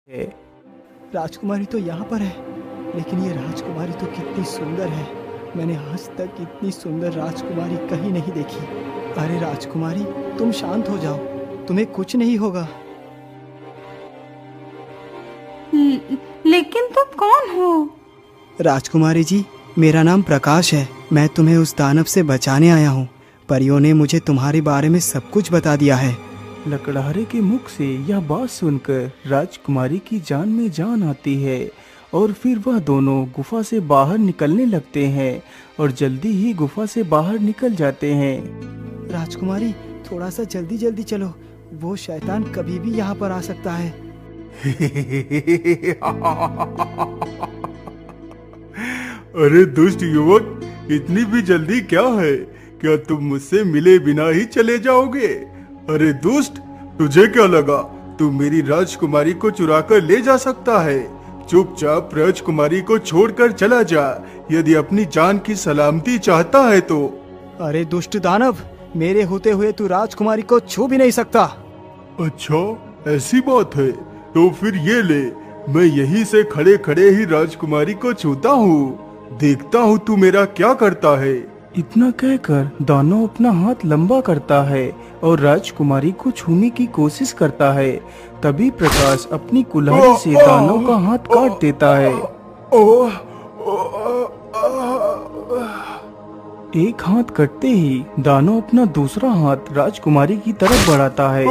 है। राजकुमारी तो यहाँ पर है, लेकिन ये राजकुमारी तो कितनी सुंदर है। मैंने आज तक इतनी सुंदर राजकुमारी कहीं नहीं देखी। अरे राजकुमारी, तुम शांत हो जाओ, तुम्हें कुछ नहीं होगा। लेकिन तुम कौन हो? राजकुमारी जी, मेरा नाम प्रकाश है। मैं तुम्हें उस दानव से बचाने आया हूँ। परियों ने मुझे तुम्हारे बारे में सब कुछ बता दिया है। लकड़हारे के मुख से यह बात सुनकर राजकुमारी की जान में जान आती है और फिर वह दोनों गुफा से बाहर निकलने लगते हैं और जल्दी ही गुफा से बाहर निकल जाते हैं। राजकुमारी, थोड़ा सा जल्दी जल्दी चलो, वो शैतान कभी भी यहाँ पर आ सकता है। अरे दुष्ट युवक, इतनी भी जल्दी क्या है? क्या तुम मुझसे मिले बिना ही चले जाओगे? अरे दुष्ट, तुझे क्या लगा तू मेरी राजकुमारी को चुरा कर ले जा सकता है? चुपचाप राजकुमारी को छोड़कर चला जा, यदि अपनी जान की सलामती चाहता है तो। अरे दुष्ट दानव, मेरे होते हुए तू राजकुमारी को छू भी नहीं सकता। अच्छा, ऐसी बात है तो फिर ये ले, मैं यहीं से खड़े खड़े ही राजकुमारी को छूता हूँ। देखता हूँ तू मेरा क्या करता है। इतना कहकर दानव अपना हाथ लंबा करता है और राजकुमारी को छूने की कोशिश करता है। तभी प्रकाश अपनी कुल्हाड़ी से दानव का हाथ काट देता है। एक हाथ कटते ही दानव अपना दूसरा हाथ राजकुमारी की तरफ बढ़ाता है।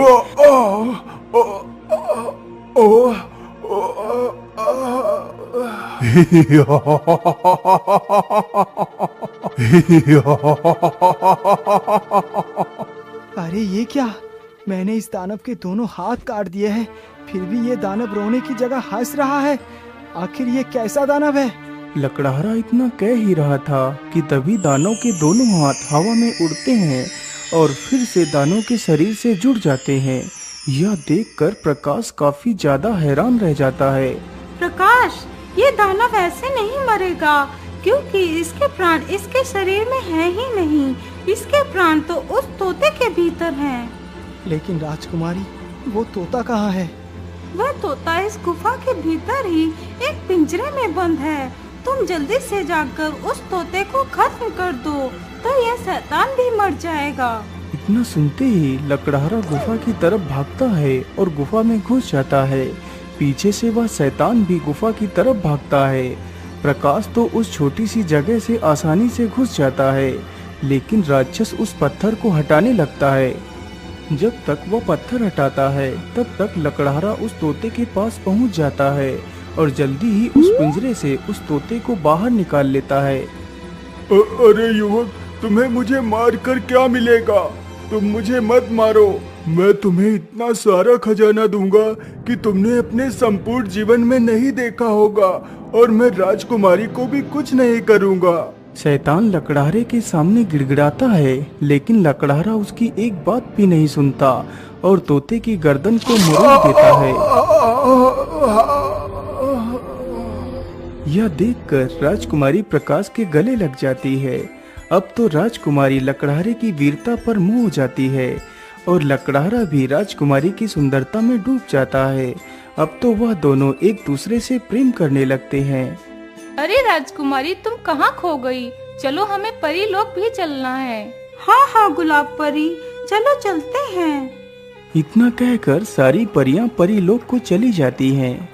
अरे ये क्या? मैंने इस दानव के दोनों हाथ काट दिए हैं, फिर भी ये दानव रोने की जगह हंस रहा है। आखिर ये कैसा दानव है? लकड़हारा इतना कह ही रहा था कि तभी दानव के दोनों हाथ हवा में उड़ते हैं और फिर से दानव के शरीर से जुड़ जाते हैं। यह देखकर प्रकाश काफी ज्यादा हैरान रह जाता है। प्रकाश, ये दानव ऐसे नहीं मरेगा, क्योंकि इसके प्राण इसके शरीर में है ही नहीं। इसके प्राण तो उस तोते के भीतर हैं। लेकिन राजकुमारी, वो तोता कहाँ है? वह तोता इस गुफा के भीतर ही एक पिंजरे में बंद है। तुम जल्दी से जाकर उस तोते को खत्म कर दो, तो यह शैतान भी मर जाएगा। इतना सुनते ही लकड़हारा गुफा की तरफ भागता है और गुफा में घुस जाता है। पीछे से वह शैतान भी गुफा की तरफ भागता है। प्रकाश तो उस छोटी सी जगह से आसानी से घुस जाता है, लेकिन राक्षस उस पत्थर को हटाने लगता है। जब तक वह पत्थर हटाता है तब तक लकड़हारा उस तोते के पास पहुंच जाता है और जल्दी ही उस पिंजरे से उस तोते को बाहर निकाल लेता है। अरे युवक, तुम्हें मुझे मार कर क्या मिलेगा? तुम मुझे मत मारो। मैं तुम्हें इतना सारा खजाना दूंगा कि तुमने अपने संपूर्ण जीवन में नहीं देखा होगा, और मैं राजकुमारी को भी कुछ नहीं करूंगा। शैतान लकड़हारे के सामने गिड़गिड़ाता है, लेकिन लकड़हारा उसकी एक बात भी नहीं सुनता और तोते की गर्दन को मरोड़ देता है। यह देखकर राजकुमारी प्रकाश के गले लग जाती है। अब तो राजकुमारी लकड़हारे की वीरता पर मोह हो जाती है और लकड़हारा भी राजकुमारी की सुंदरता में डूब जाता है। अब तो वह दोनों एक दूसरे से प्रेम करने लगते हैं। अरे राजकुमारी, तुम कहाँ खो गई? चलो, हमें परी लोक भी चलना है। हाँ हाँ गुलाब परी, चलो चलते हैं। इतना कहकर सारी परियां परी लोक को चली जाती हैं।